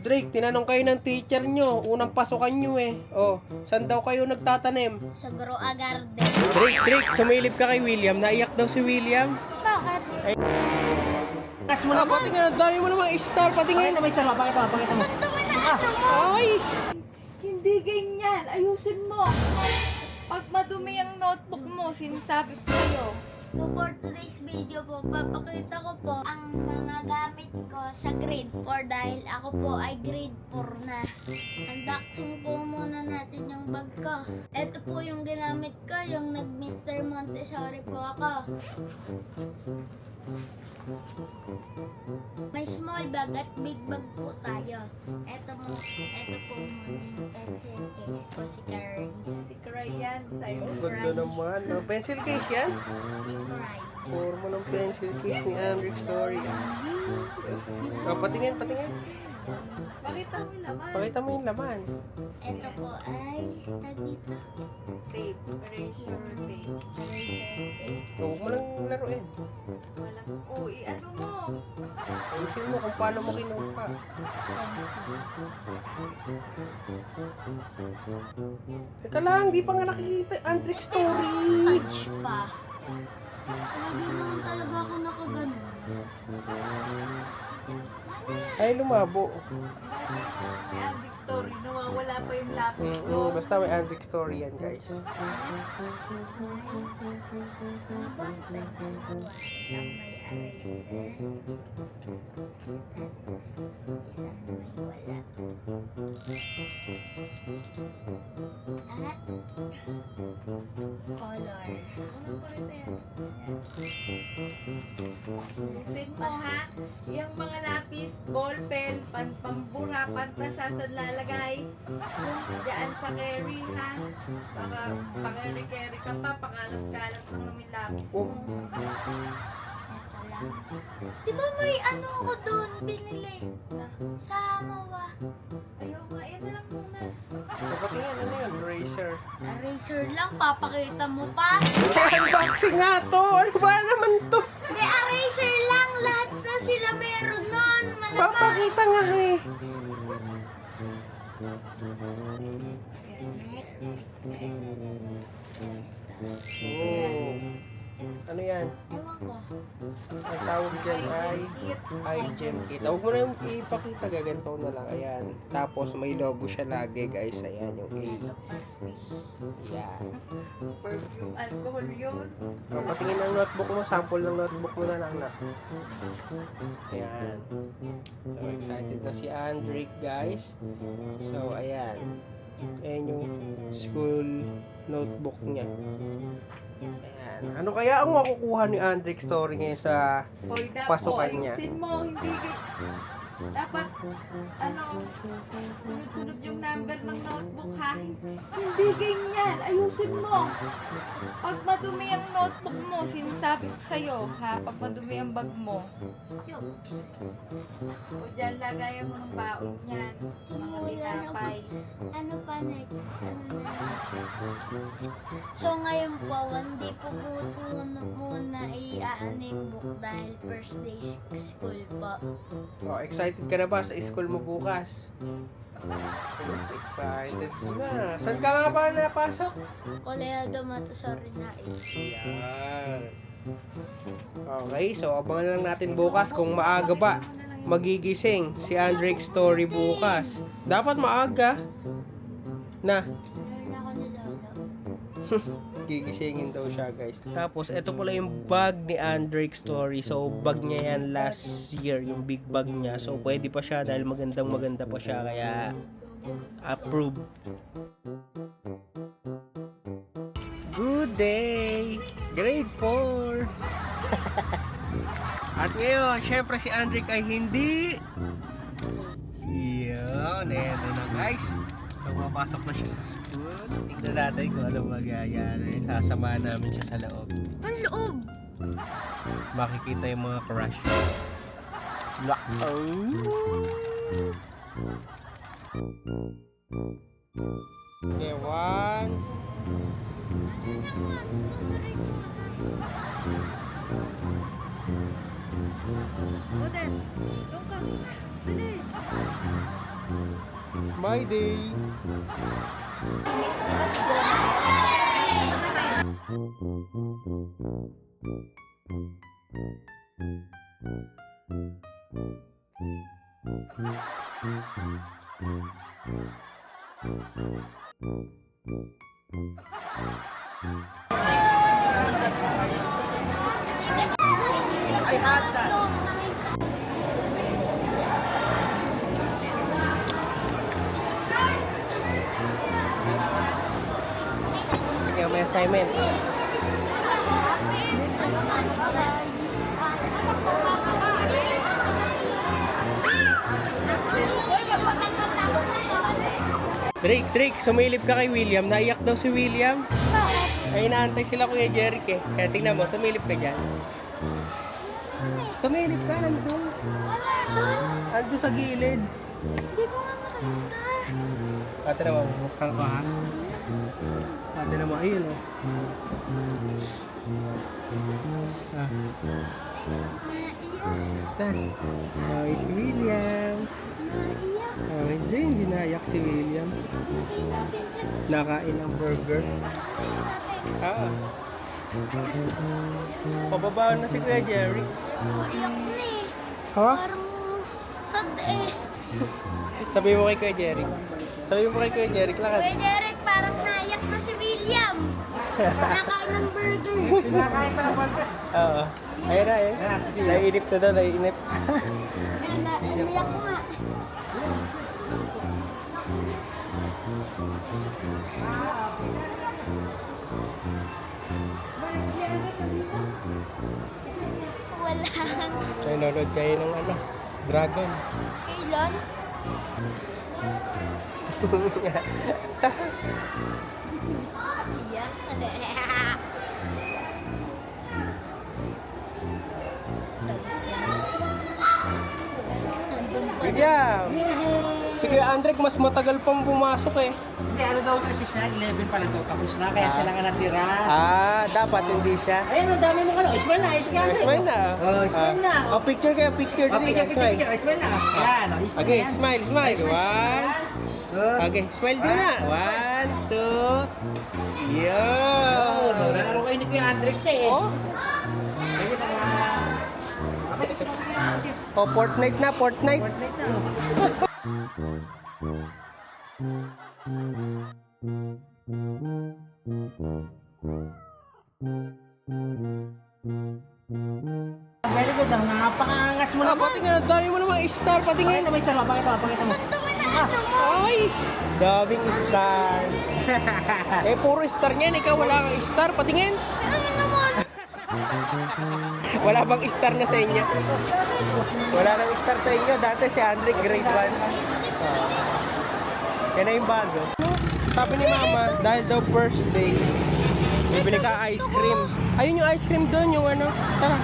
Drake, tinanong kayo ng teacher nyo, unang pasukan nyo eh. Oh, saan daw kayo nagtatanim? Sa Groa Garden. Drake, sumilip ka kay William. Naiyak daw si William. Bakit? Kas mo na, patingin. Ang dami mo namang star, patingin. Pakita mo, star, pakita mo. Ganda mo na ano mo! Ay! Hindi ganyan. Ayusin mo. Pag madumi ang notebook mo, sinasabi ko sa'yo. So for today's video po, papakita ko po ang mga gamit ko sa grade 4 dahil ako po ay grade 4 na. Unboxing po muna natin yung bag ko. Ito po yung ginamit ko, yung nag-Mr. Montessori po ako. May small bag at big bag po tayo. Ito po muna yung pencil case ko, si Carrie. Si Krayan, sa'yo. Ang ganda naman. Oh, pencil case yan? Si Carrie. Forma ng pencil case ni Andrick Story. Oh, patingin. Pakita mo yung laman. Pakita mo yung laman. Ito po ay dito. Tape. Erasure tape. Huwag mo lang laruin. Walang, uy, ano mo? Ayusin mo kung paano mo kinuha. Teka lang, di pa nga nakikita Andrick Story. Touch pa. Lagi naman talaga ako nakaganon. Ay, lumabo. May Andic story, nawawala pa yung lapis mo. Basta may Andrick Story yan, guys. Isang may eraser. Isang may wala. At color. Ayusin mo ha. Yung mga lapis, ballpen, pambura, pantasas at lalagay. Diyan sa carry ha. Baka pakeri-carry ka pa, pakalat-kalat lang namin lapis mo. Ito lang. Di ba may ano ako doon binili? Sa Mawa. Ayaw nga, yan na lang muna. Patingin, ano yun? Eraser. Eraser lang, papakita mo pa. Unboxing nga to! Ano ba naman to? Hindi, eraser lang. Lahat na sila meron nun. Malamang. Papakita nga eh. Oh. Ano yan? Ewan ko. Ang tawag dyan ay gem kit. Huwag mo na yung ipakita, gaganto na lang. Ayan. Tapos may logo siya lagi, guys. Ayan, yung A. Ayan. Perfume, alcohol yun. O, patingin ng notebook mo. Sample ng notebook mo na lang na. Ayan. So, excited na si Andrick, guys. So, ayan. Ayan yung school notebook niya. Ayan. Ano kaya ang makukuha ni Andrick Story ngayon sa Hoy, pasukan niya? ayusin mo, hindi dapat, ano, sunod-sunod yung number ng notebook ha. Hindi ganyan, ayusin mo. Pag madumi ang notebook mo, sinasabi ko sa'yo ha, pag madumi ang bag mo. O dyan, lagayan mo ng baon yan, mga tinapay. Ano pa next? Ano na? So ngayon po, hindi po muna i-aano yung book dahil first day school po. Oh, excited ka na ba sa school mo bukas? Excited na. Saan ka nga ba napasok? Koleado Montessori na Yan. Okay, so abangan lang natin bukas kung maaga ba magigising si Andrick Story bukas. Dapat maaga na. Meron ako ni Lolo. Gigisingin daw siya, guys. Tapos, ito pala yung bag ni Andrick Story. So, bag niya yan last year, yung big bag niya. So, pwede pa siya dahil maganda pa siya. Kaya, approve. Good day! Grade 4! At ngayon, syempre si Andrick ay hindi. Yan, eto na, guys. So, papasok na siya sa school. Tignan natin kung ano magyayari. Sasamahan namin siya sa loob. Ang loob! Makikita yung mga crush. Okay, one. Odette, doon ka. Bilis. My day. I had that. Sige, may assignment. Drake, sumilip ka kay William. Naiyak daw si William. Ay, inaantay sila Kuya Jeric eh. Kaya tingnan mo, sumilip ka dyan. Sumilip ka, nandun. Nandun sa gilid. Hindi ko nga makita. Ate naman, buksan ko ha. Ate naman, ayun oh. Ah. Tan. Oh, si William. Naiyak. Oh, hindi naiyak si William. Hindi natin siya. Nakain ng burger. Ah. Pababa na si Kuya Jerry. Iyak na eh. Ha? Parang sad eh. Sabi mo kay Kuya Jerry. Sabi mo kay Kuya Jerry, Kuya lakad. Derek, parang naiyak na si William. Nakain ng burger. Pinakain pa ng burger. Oo. Ayun na eh. Naiinip na daw, naiinip. Umiyak ko nga. Wala. Nanonood kayo ng ano, Dragon. Kailan? Iyak na. Nandun pa. William! Sige, Andrek, mas matagal pang pumasok eh. Hindi, ano daw kasi siya, 11 pa lang daw, tapos na, kaya siya lang ang natira. Ah, dapat hindi siya. Ayun, ang dami mong ano, smile na, smile na. Smile na. Oh, smile na. Oh, picture kayo, picture. Oh, Dali, picture, smile. smile na. Yan, oh, smile Okay, yan. smile, smile. One. Oh. Okay, smile din na. One, two. Yo! Oh, nalaro kayo ni Kuya Andrek na eh. Oh, Pwede pa nga. oh, Fortnite na, Fortnite. Fortnite na. oh. Very good, ang napakangas mo Ah, naman. patingin, ang dami mo namang star, patingin. Pakita mo, Star, pakita mo. Tama na ano mo. Ay! Daming star. Eh, puro star niyan. Ikaw wala kang star. Patingin. Ano naman? Wala bang star na sa inyo? Wala nang star sa inyo. Dati si Andre, grade 1. Yan na yung bago. Sabi ni Mama, dahil daw first day, bibili ka ice cream. Ayun yung ice cream doon, yung ano. Tara.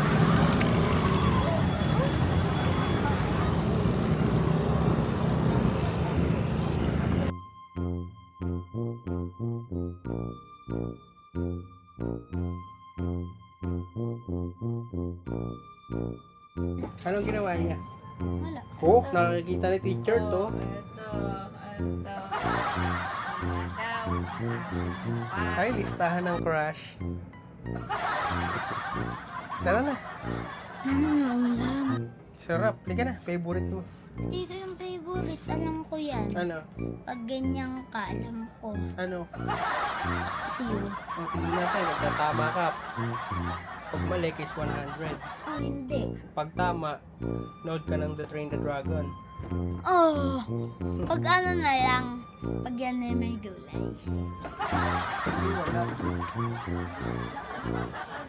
Anong ginawa niya? Wala. Oh, nakikita ni teacher to. Ay, listahan ng crush. Tara na. Ano nga ulam? Sarap. Liga na. Favorite mo. Dito yung favorite. Alam ko yan. Ano? Pag ganyan ka, alam ko. Ano? Siyo. Ang tingin natin. Magtatama ka. Pag mali is 100. Oh, hindi. Pag tama, nood ka ng The Train the Dragon. Oh, pag ano na lang, pag yan ay may gulay.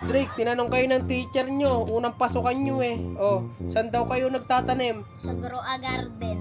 Drake, tinanong kayo ng teacher nyo. Unang pasukan nyo eh. Oh, saan daw kayo nagtatanim? Sa Groa Garden.